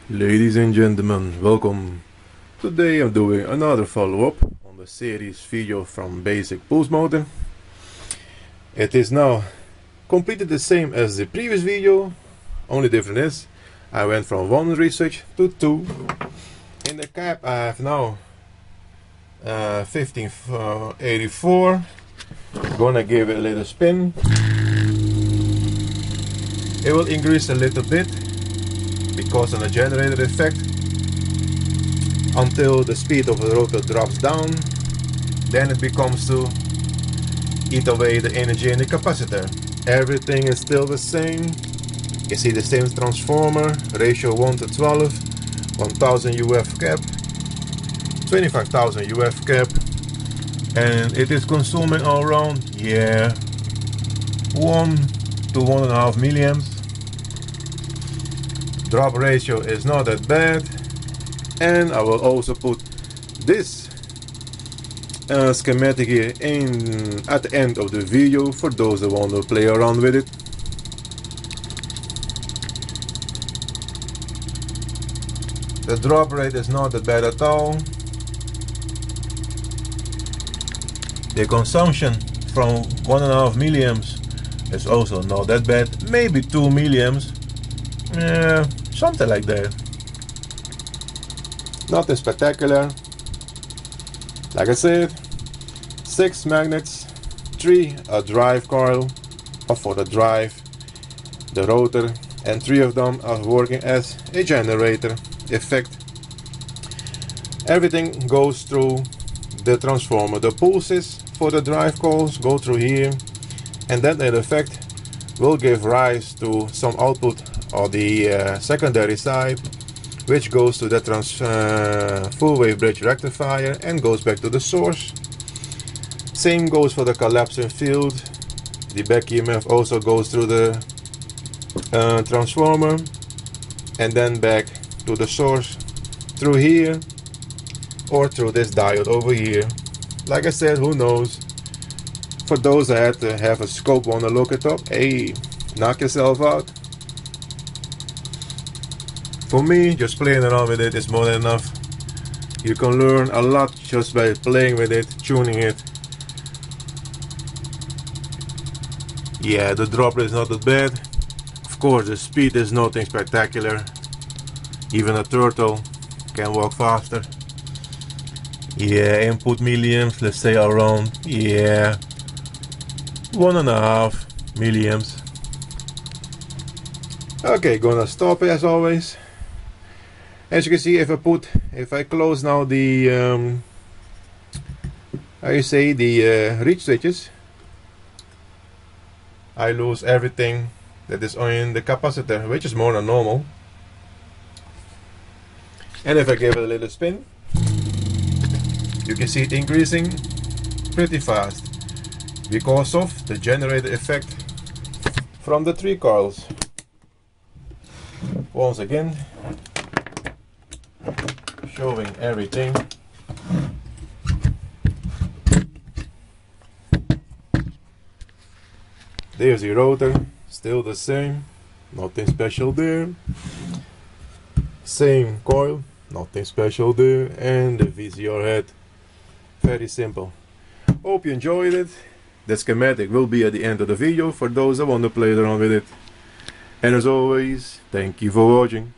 Ladies and gentlemen, welcome. Today I'm doing another follow-up on the series video from basic pulse motor. It is now completely the same as the previous video, only difference is I went from 1 research to 2. In the cap I have now 1584. Gonna give it a little spin. It will increase a little bit because of the generator effect until the speed of the rotor drops down. Then it becomes to eat away the energy in the capacitor. Everything is still the same. You see the same transformer, ratio 1 to 12, 1000 UF cap, 25,000 UF cap, and it is consuming all around, 1 to 1.5 milliamps. Drop ratio is not that bad, and I will also put this schematic here in at the end of the video for those that want to play around with it. The drop rate is not that bad at all. The consumption from 1.5 milliamps is also not that bad, maybe 2 milliamps, something like that. Nothing spectacular. Like I said, 6 magnets, 3 a drive coil for the drive, the rotor, and 3 of them are working as a generator effect. Everything goes through the transformer. The pulses for the drive coils go through here, and that in effect will give rise to some output on the secondary side, which goes to the full wave bridge rectifier and goes back to the source. Same goes for the collapsing field. The back EMF also goes through the transformer and then back to the source through here or through this diode over here. Like I said, who knows? For those that had to have a scope, want to look it up, hey, knock yourself out. For me, just playing around with it is more than enough. You can learn a lot just by playing with it, tuning it. Yeah, the drop rate is not that bad. Of course, the speed is nothing spectacular. Even a turtle can walk faster. Yeah, input milliamps, let's say around, 1.5 milliamps. Okay, gonna stop as always. As you can see, if I close now the reach switches, I lose everything that is on the capacitor, which is more than normal. And if I give it a little spin, you can see it increasing pretty fast because of the generator effect from the 3 coils. Once again, showing everything. There's the rotor, still the same, nothing special there. Same coil, nothing special there, and the VCR head, very simple. Hope you enjoyed it. The schematic will be at the end of the video for those that want to play around with it. And as always, thank you for watching.